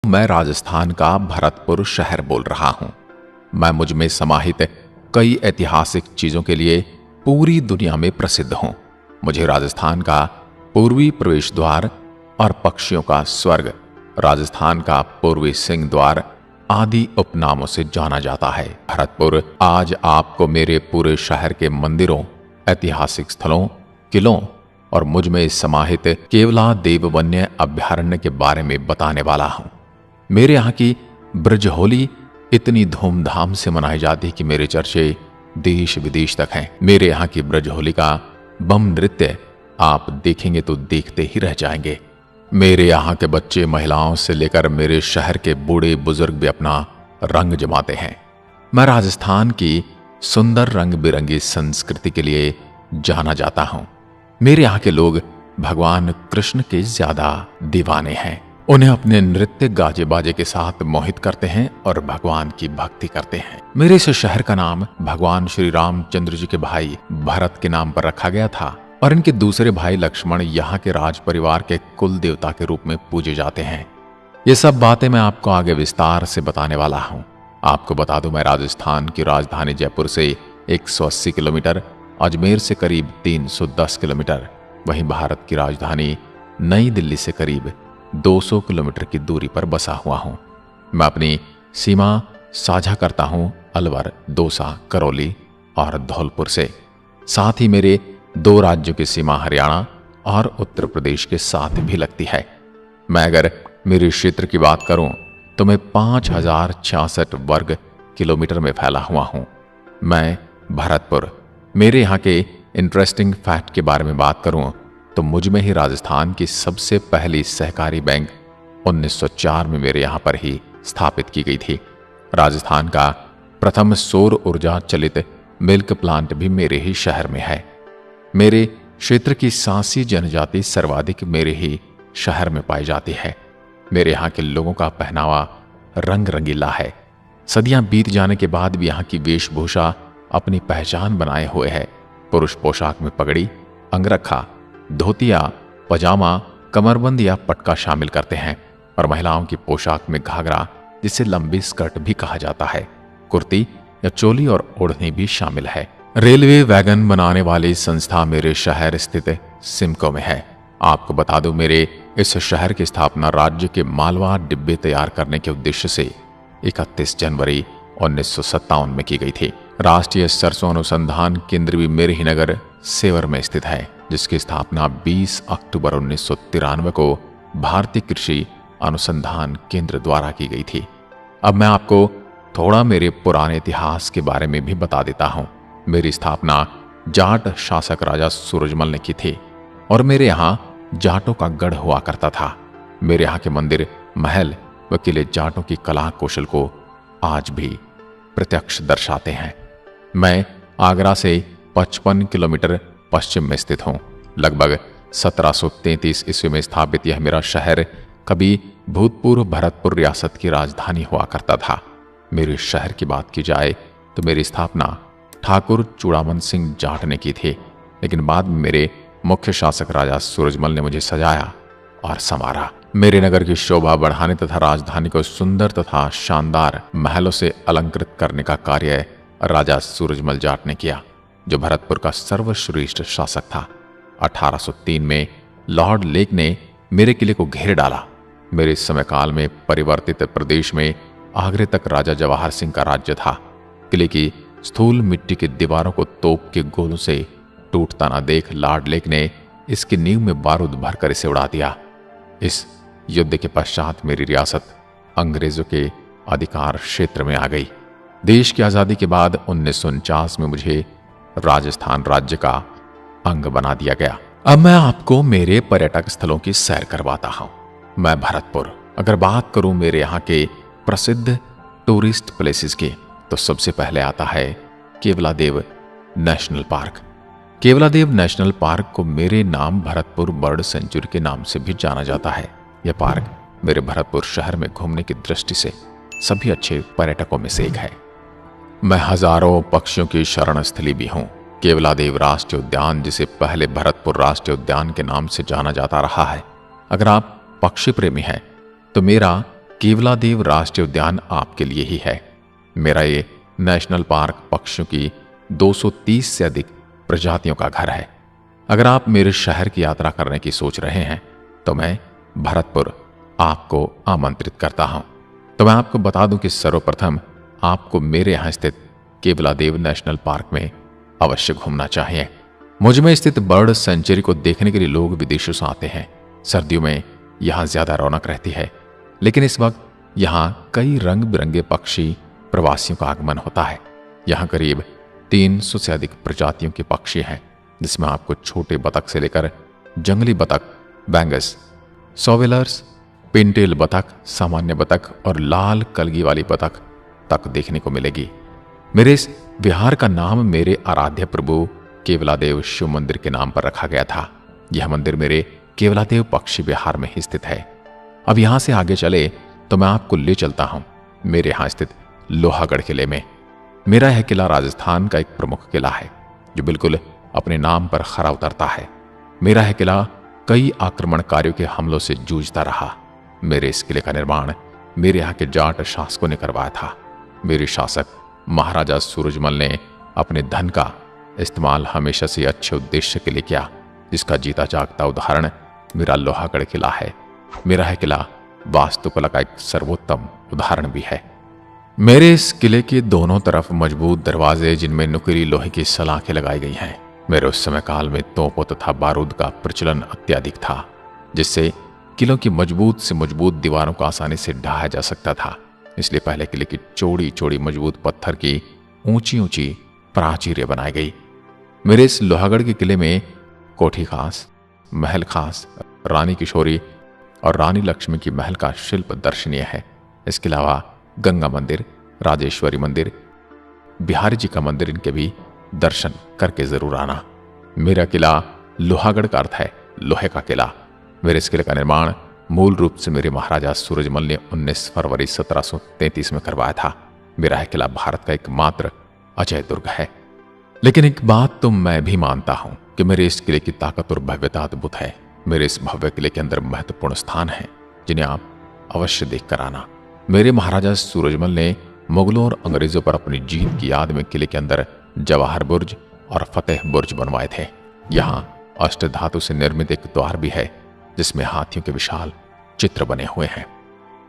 मैं राजस्थान का भरतपुर शहर बोल रहा हूं। मैं मुझ में समाहित कई ऐतिहासिक चीजों के लिए पूरी दुनिया में प्रसिद्ध हूं। मुझे राजस्थान का पूर्वी प्रवेश द्वार और पक्षियों का स्वर्ग, राजस्थान का पूर्वी सिंह द्वार आदि उपनामों से जाना जाता है। भरतपुर आज आपको मेरे पूरे शहर के मंदिरों, ऐतिहासिक स्थलों, किलों और मुझ में समाहित केवला देव वन्य अभयारण्य के बारे में बताने वाला हूं। मेरे यहाँ की ब्रज होली इतनी धूमधाम से मनाई जाती कि मेरे चर्चे देश विदेश तक हैं। मेरे यहाँ की ब्रज होली का बम नृत्य आप देखेंगे तो देखते ही रह जाएंगे। मेरे यहाँ के बच्चे, महिलाओं से लेकर मेरे शहर के बूढ़े बुजुर्ग भी अपना रंग जमाते हैं। मैं राजस्थान की सुंदर रंग बिरंगी संस्कृति के लिए जाना जाता हूं। मेरे यहाँ के लोग भगवान कृष्ण के ज्यादा दीवाने हैं। उन्हें अपने नृत्य गाजे बाजे के साथ मोहित करते हैं और भगवान की भक्ति करते हैं। मेरे इस शहर का नाम भगवान श्री रामचंद्र जी के भाई भरत के नाम पर रखा गया था और इनके दूसरे भाई लक्ष्मण यहाँ के राज परिवार के कुल देवता के रूप में पूजे जाते हैं। ये सब बातें मैं आपको आगे विस्तार से बताने वाला हूँ। आपको बता दूं, मैं राजस्थान की राजधानी जयपुर से 180 किलोमीटर, अजमेर से करीब 310 किलोमीटर, वहीं भारत की राजधानी नई दिल्ली से करीब 200 किलोमीटर की दूरी पर बसा हुआ हूं। मैं अपनी सीमा साझा करता हूं अलवर, दौसा, करौली और धौलपुर से। साथ ही मेरे 2 राज्यों की सीमा हरियाणा और उत्तर प्रदेश के साथ भी लगती है। मैं अगर मेरे क्षेत्र की बात करूं तो मैं 5066 वर्ग किलोमीटर में फैला हुआ हूं। मैं भरतपुर, मेरे यहाँ के इंटरेस्टिंग फैक्ट के बारे में बात करूं तो मुझ में ही राजस्थान की सबसे पहली सहकारी बैंक 1904 में मेरे यहाँ पर ही स्थापित की गई थी। राजस्थान का प्रथम सौर ऊर्जा चलित मिल्क प्लांट भी मेरे ही शहर में है। मेरे क्षेत्र की सांसी जनजाति सर्वाधिक मेरे ही शहर में पाई जाती है। मेरे यहाँ के लोगों का पहनावा रंग रंगीला है। सदियां बीत जाने के बाद भी यहाँ की वेशभूषा अपनी पहचान बनाए हुए है। पुरुष पोशाक में पगड़ी, अंगरखा, धोतिया, पजामा, कमरबंद या पटका शामिल करते हैं और महिलाओं की पोशाक में घाघरा, जिसे लंबी स्कर्ट भी कहा जाता है, कुर्ती या चोली और ओढ़नी भी शामिल है। रेलवे वैगन बनाने वाली संस्था मेरे शहर स्थित सिमको में है। आपको बता दूं, मेरे इस शहर की स्थापना राज्य के मालवा डिब्बे तैयार करने के उद्देश्य से 31 जनवरी 1957 में की गई थी। राष्ट्रीय सरसों अनुसंधान केंद्र भी मेरे ही नगर सेवर में स्थित है, जिसकी स्थापना 20 अक्टूबर 1993 को भारतीय कृषि अनुसंधान केंद्र द्वारा की गई थी। अब मैं आपको थोड़ा मेरे पुराने इतिहास के बारे में भी बता देता हूं। मेरी स्थापना जाट शासक राजा सूरजमल ने की थी और मेरे यहाँ जाटों का गढ़ हुआ करता था। मेरे यहाँ के मंदिर, महल व किले जाटों की कला कौशल को आज भी प्रत्यक्ष दर्शाते हैं। मैं आगरा से 55 किलोमीटर पश्चिम में स्थित हूं। लगभग 1733 ईस्वी में स्थापित यह मेरा शहर कभी भूतपूर्व भरतपुर रियासत की राजधानी हुआ करता था। मेरे शहर की बात की जाए तो मेरी स्थापना ठाकुर चूड़ामन सिंह जाट ने की थी, लेकिन बाद में मेरे मुख्य शासक राजा सूरजमल ने मुझे सजाया और संवारा। मेरे नगर की शोभा बढ़ाने तथा राजधानी को सुंदर तथा शानदार महलों से अलंकृत करने का कार्य राजा सूरजमल जाट ने किया, जो भरतपुर का सर्वश्रेष्ठ शासक था। 1803 में लॉर्ड लेक ने मेरे किले को घेर डाला। मेरे समयकाल में परिवर्तित प्रदेश में आगरे तक राजा जवाहर सिंह का राज्य था। किले की स्थूल मिट्टी की दीवारों को तोप के गोलों से टूटता न देख लॉर्ड लेक ने इसकी नींव में बारूद भरकर इसे उड़ा दिया। इस युद्ध के पश्चात मेरी रियासत अंग्रेजों के अधिकार क्षेत्र में आ गई। देश की आजादी के बाद 1949 में मुझे राजस्थान राज्य का अंग बना दिया गया। अब मैं आपको मेरे पर्यटक स्थलों की सैर करवाता हूं। मैं भरतपुर, अगर बात करूं मेरे यहाँ के प्रसिद्ध टूरिस्ट प्लेसेस की, तो सबसे पहले आता है Keoladeo national park. Keoladeo national park को मेरे नाम भरतपुर बर्ड सेंचुरी के नाम से भी जाना जाता है। यह पार्क मेरे भरतपुर शहर में घूमने की दृष्टि से सभी अच्छे पर्यटकों में से एक है। मैं हजारों पक्षियों की शरण स्थली भी हूँ। केवलादेव राष्ट्रीय उद्यान, जिसे पहले भरतपुर राष्ट्रीय उद्यान के नाम से जाना जाता रहा है। अगर आप पक्षी प्रेमी हैं तो मेरा केवलादेव राष्ट्रीय उद्यान आपके लिए ही है। मेरा ये नेशनल पार्क पक्षियों की 230 से अधिक प्रजातियों का घर है। अगर आप मेरे शहर की यात्रा करने की सोच रहे हैं तो मैं भरतपुर आपको आमंत्रित करता हूं। तो मैं आपको बता दूं कि सर्वप्रथम आपको मेरे यहां स्थित केवलादेव नेशनल पार्क में अवश्य घूमना चाहिए। मुझ में स्थित बर्ड सेंचुरी को देखने के लिए लोग विदेशों से आते हैं। सर्दियों में यहां ज्यादा रौनक रहती है, लेकिन इस वक्त यहां कई रंग बिरंगे पक्षी प्रवासियों का आगमन होता है। यहां करीब 300 से अधिक प्रजातियों के पक्षी हैं, जिसमें आपको छोटे बतख से लेकर जंगली बतख, बैंगस, सोवेलर्स, पिनटेल बतख, सामान्य बतख और लाल कलगी वाली बतख तक देखने को मिलेगी। मेरे इस विहार का नाम मेरे आराध्य प्रभु केवलादेव शिव मंदिर के नाम पर रखा गया था। यह मंदिर मेरे केवलादेव पक्षी विहार में ही स्थित है। अब यहां से आगे चले तो मैं आपको ले चलता हूं मेरे यहां स्थित लोहागढ़ किले में। मेरा यह किला राजस्थान का एक प्रमुख किला है, जो बिल्कुल अपने नाम पर खरा उतरता है। मेरा यह किला कई आक्रमणकारियों के हमलों से जूझता रहा। मेरे इस किले का निर्माण मेरे यहाँ के जाट शासकों ने करवाया था। मेरे शासक महाराजा सूरजमल ने अपने धन का इस्तेमाल हमेशा से अच्छे उद्देश्य के लिए किया, जिसका जीता जागता उदाहरण मेरा लोहागढ़ किला है। मेरा यह किला वास्तुकला का एक सर्वोत्तम उदाहरण भी है। मेरे इस किले के दोनों तरफ मजबूत दरवाजे, जिनमें नुकीली लोहे की सलाखें लगाई गई हैं। मेरे उस समय काल में तोपों तथा बारूद का प्रचलन अत्यधिक था, जिससे किलों की मजबूत से मजबूत दीवारों को आसानी से ढाया जा सकता था। इसलिए पहले किले की चौड़ी चौड़ी मजबूत पत्थर की ऊंची ऊंची प्राचीरें बनाई गई। मेरे इस लोहागढ़ के किले में कोठी खास, महल खास, रानी किशोरी और रानी लक्ष्मी की महल का शिल्प दर्शनीय है। इसके अलावा गंगा मंदिर, राजेश्वरी मंदिर, बिहारी जी का मंदिर, इनके भी दर्शन करके जरूर आना। मेरा किला लोहागढ़ का अर्थ है लोहे का किला। मेरे इस किले का निर्माण मूल रूप से मेरे महाराजा सूरजमल ने 19 फरवरी 1733 में करवाया था। मेरा यह किला भारत का एकमात्र अजय दुर्ग है। लेकिन एक बात तो मैं भी मानता हूं कि मेरे इस किले की ताकत और भव्यता अद्भुत है। मेरे इस भव्य किले के अंदर महत्वपूर्ण स्थान हैं, जिन्हें आप अवश्य देख कर आना। मेरे महाराजा सूरजमल ने मुगलों और अंग्रेजों पर अपनी जीत की याद में किले के अंदर जवाहर बुर्ज और फतेह बुर्ज बनवाए थे। यहाँ अष्टधातु से निर्मित एक द्वार भी है, जिसमें हाथियों के विशाल चित्र बने हुए हैं।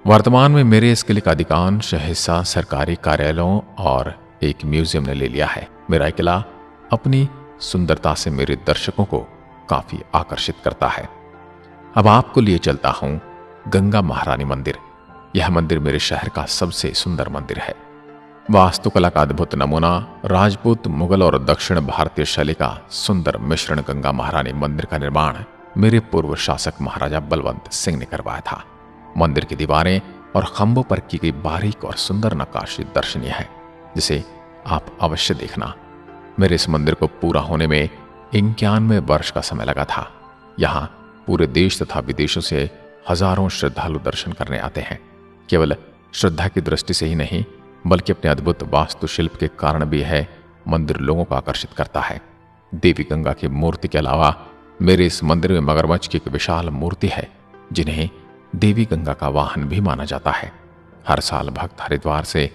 वर्तमान में मेरे इस किले का अधिकांश हिस्सा सरकारी कार्यालयों और एक म्यूजियम ने ले लिया है। मेरा किला अपनी सुंदरता से मेरे दर्शकों को काफी आकर्षित करता है। अब आपको लिए चलता हूं गंगा महारानी मंदिर। यह मंदिर मेरे शहर का सबसे सुंदर मंदिर है। वास्तुकला का अद्भुत नमूना, राजपूत, मुगल और दक्षिण भारतीय शैली का सुंदर मिश्रण गंगा महारानी मंदिर का निर्माण मेरे पूर्व शासक महाराजा बलवंत सिंह ने करवाया था। मंदिर की दीवारें और खंभों पर की गई बारीक और सुंदर नक्काशी दर्शनीय है, जिसे आप अवश्य देखना। मेरे इस मंदिर को पूरा होने में 91 वर्ष का समय लगा था। यहाँ पूरे देश तथा विदेशों से हजारों श्रद्धालु दर्शन करने आते हैं। केवल श्रद्धा की दृष्टि से ही नहीं, बल्कि अपने अद्भुत वास्तुशिल्प के कारण भी है मंदिर लोगों को आकर्षित करता है। देवी गंगा की मूर्ति के अलावा मेरे इस मंदिर में मगरमच्छ की एक विशाल मूर्ति है, जिन्हें देवी गंगा का वाहन भी माना जाता है। हर साल भक्त हरिद्वार से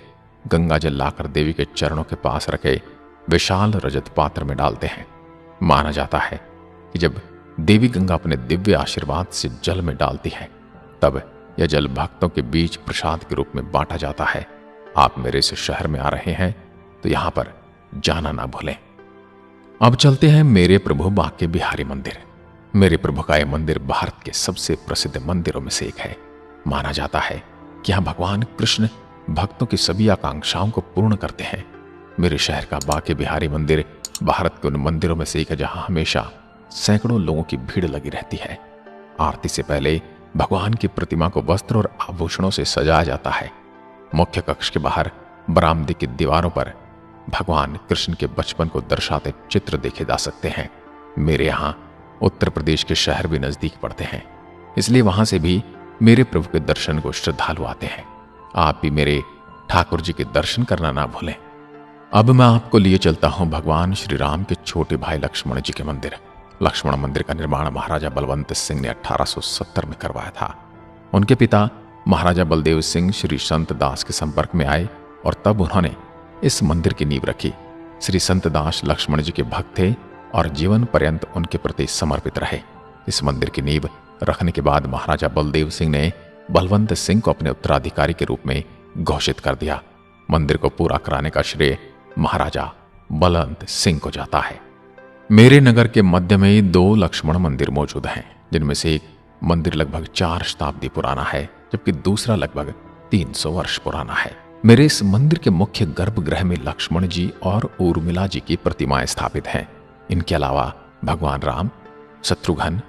गंगा जल लाकर देवी के चरणों के पास रखे विशाल रजत पात्र में डालते हैं। माना जाता है कि जब देवी गंगा अपने दिव्य आशीर्वाद से जल में डालती है, तब यह जल भक्तों के बीच प्रसाद के रूप में बांटा जाता है। आप मेरे इस शहर में आ रहे हैं तो यहां पर जाना ना भूलें। अब चलते हैं मेरे प्रभु बांके बिहारी मंदिर। मेरे प्रभु का यह मंदिर भारत के सबसे प्रसिद्ध मंदिरों में से एक है। माना जाता है कि यहां भगवान कृष्ण भक्तों की सभी आकांक्षाओं को पूर्ण करते हैं। मेरे शहर का बांके बिहारी मंदिर भारत के उन मंदिरों में से एक है जहां हमेशा सैकड़ों लोगों की भीड़ लगी रहती है। आरती से पहले भगवान की प्रतिमा को वस्त्र और आभूषणों से सजाया जाता है। मुख्य कक्ष के बाहर बरामदे की दीवारों पर भगवान कृष्ण के बचपन को दर्शाते चित्र देखे जा सकते हैं। मेरे यहाँ उत्तर प्रदेश के शहर भी नजदीक पड़ते हैं, इसलिए वहां से भी मेरे प्रभु के दर्शन को श्रद्धालु आते हैं। आप भी मेरे ठाकुर जी के दर्शन करना ना भूलें। अब मैं आपको लिए चलता हूं भगवान श्री राम के छोटे भाई लक्ष्मण जी के मंदिर। लक्ष्मण मंदिर का निर्माण महाराजा बलवंत सिंह ने 1870 में करवाया था। उनके पिता महाराजा बलदेव सिंह श्री संत दास के संपर्क में आए और तब उन्होंने इस मंदिर की नींव रखी। श्री संत दास लक्ष्मण जी के भक्त थे और जीवन पर्यंत उनके प्रति समर्पित रहे। इस मंदिर की नींव रखने के बाद महाराजा बलदेव सिंह ने बलवंत सिंह को अपने उत्तराधिकारी के रूप में घोषित कर दिया। मंदिर को पूरा कराने का श्रेय महाराजा बलवंत सिंह को जाता है। मेरे नगर के मध्य में 2 लक्ष्मण मंदिर मौजूद हैं, जिनमें से एक मंदिर लगभग 4 शताब्दी पुराना है, जबकि दूसरा लगभग 300 वर्ष पुराना है। मेरे इस मंदिर के मुख्य गर्भगृह में लक्ष्मण जी और उर्मिला जी की प्रतिमाएं स्थापित हैं। इनके अलावा भगवान राम, शत्रुघ्न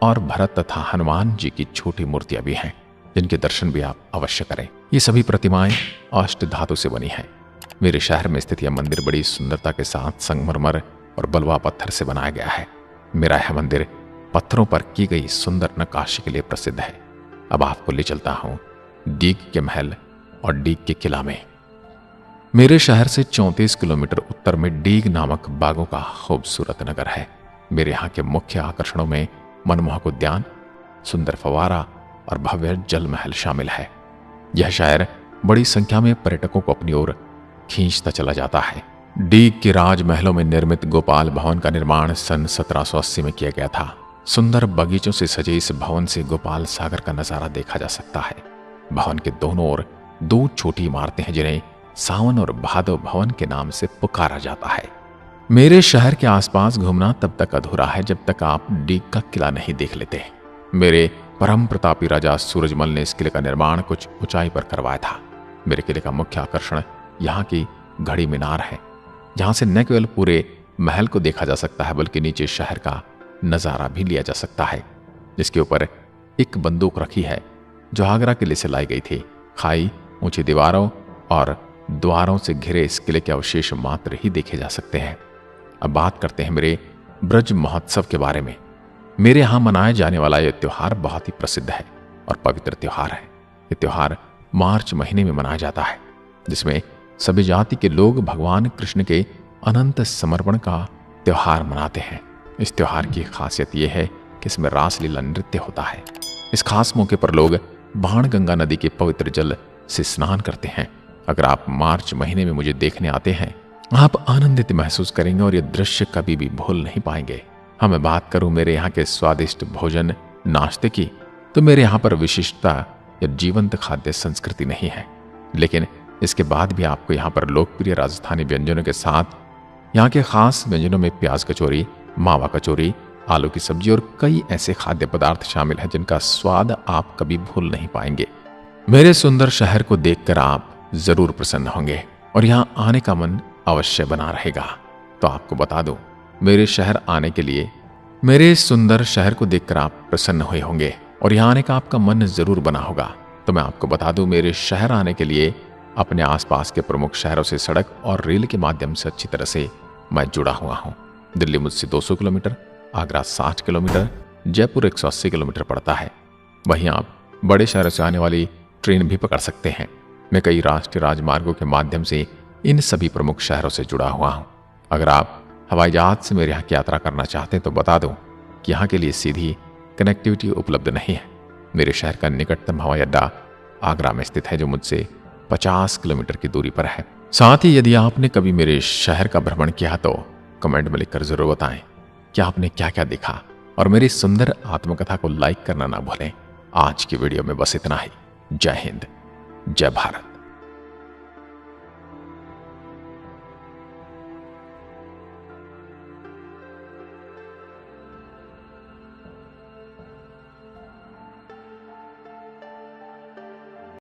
और भरत तथा हनुमान जी की छोटी मूर्तियां भी हैं, जिनके दर्शन भी आप अवश्य करें। ये सभी प्रतिमाएं अष्ट धातु से बनी हैं। मेरे शहर में स्थित यह मंदिर बड़ी सुंदरता के साथ संगमरमर और बलुआ पत्थर से बनाया गया है। मेरा यह मंदिर पत्थरों पर की गई सुंदर नक्काशी के लिए प्रसिद्ध है। अब आपको ले चलता हूं डीग के महल और डीग के किला में। मेरे शहर से 34 किलोमीटर उत्तर में डीग नामक बागों का खूबसूरत नगर है। मेरे यहाँ के मुख्य आकर्षणों में मनमोहक उद्यान, सुंदर फवारा और भव्य जल महल शामिल है। यह शहर बड़ी संख्या में पर्यटकों को अपनी ओर खींचता चला जाता है। डीग के राजमहलों में निर्मित गोपाल भवन का निर्माण सन 1780 में किया गया था। सुंदर बगीचों से सजे इस भवन से गोपाल सागर का नजारा देखा जा सकता है। भवन के दोनों ओर 2 छोटी इमारतें हैं, जिन्हें सावन और भादव भवन के नाम से पुकारा जाता है। मेरे शहर के आसपास घूमना तब तक अधूरा है जब तक आप डीग का किला नहीं देख लेते। मेरे परम प्रतापी राजा सूरजमल ने इस किले का निर्माण कुछ ऊंचाई पर करवाया था। मेरे किले का मुख्य आकर्षण यहाँ की घड़ी मीनार है, जहां से न केवल पूरे महल को देखा जा सकता है, बल्कि नीचे शहर का नजारा भी लिया जा सकता है, जिसके ऊपर एक बंदूक रखी है जो आगरा किले से लाई गई थी। खाई, ऊंची दीवारों और द्वारों से घिरे इस किले के अवशेष मात्र ही देखे जा सकते हैं। अब बात करते हैं मेरे ब्रज महोत्सव के बारे में। मेरे यहाँ मनाया जाने वाला यह त्योहार बहुत ही प्रसिद्ध है और पवित्र त्योहार है। यह त्योहार मार्च महीने में मनाया जाता है, जिसमें सभी जाति के लोग भगवान कृष्ण के अनंत समर्पण का त्योहार मनाते हैं। इस त्योहार की खासियत यह है कि इसमें रासलीला नृत्य होता है। इस खास मौके पर लोग बाणगंगा नदी के पवित्र जल से स्नान करते हैं। अगर आप मार्च महीने में मुझे देखने आते हैं, आप आनंदित महसूस करेंगे और यह दृश्य कभी भी भूल नहीं पाएंगे। हाँ, मैं बात करूं मेरे यहाँ के स्वादिष्ट भोजन नाश्ते की, तो मेरे यहाँ पर विशिष्टता या जीवंत खाद्य संस्कृति नहीं है, लेकिन इसके बाद भी आपको यहाँ पर लोकप्रिय राजस्थानी व्यंजनों के साथ यहाँ के खास व्यंजनों में प्याज कचौरी, मावा कचौरी, आलू की सब्जी और कई ऐसे खाद्य पदार्थ शामिल हैं जिनका स्वाद आप कभी भूल नहीं पाएंगे। मेरे सुंदर शहर को देखकर आप जरूर प्रसन्न होंगे और यहाँ आने का मन अवश्य बना रहेगा। तो आपको बता दूं, मेरे शहर आने के लिए, मेरे सुंदर शहर को देखकर आप प्रसन्न हुए होंगे और यहाँ आने का आपका मन जरूर बना होगा। तो मैं आपको बता दूं, मेरे शहर आने के लिए अपने आसपास के प्रमुख शहरों से सड़क और रेल के माध्यम से अच्छी तरह से मैं जुड़ा हुआ हूँ। दिल्ली मुझसे 200 kilometre, Agra 60 kilometre, Jaipur 180 kilometre पड़ता है। वहीं आप बड़े शहरों से आने वाली ट्रेन भी पकड़ सकते हैं। मैं कई राष्ट्रीय राजमार्गों के माध्यम से इन सभी प्रमुख शहरों से जुड़ा हुआ हूँ। अगर आप हवाई जहाज से मेरे यहाँ की यात्रा करना चाहते हैं तो बता दूं कि यहाँ के लिए सीधी कनेक्टिविटी उपलब्ध नहीं है। मेरे शहर का निकटतम हवाई अड्डा आगरा में स्थित है, जो मुझसे 50 किलोमीटर की दूरी पर है। साथ ही यदि आपने कभी मेरे शहर का भ्रमण किया तो कमेंट में लिखकर जरूर बताएं कि आपने क्या क्या देखा, और मेरी सुंदर आत्मकथा को लाइक करना ना भूलें। आज की वीडियो में बस इतना ही। जय हिंद, जय भारत।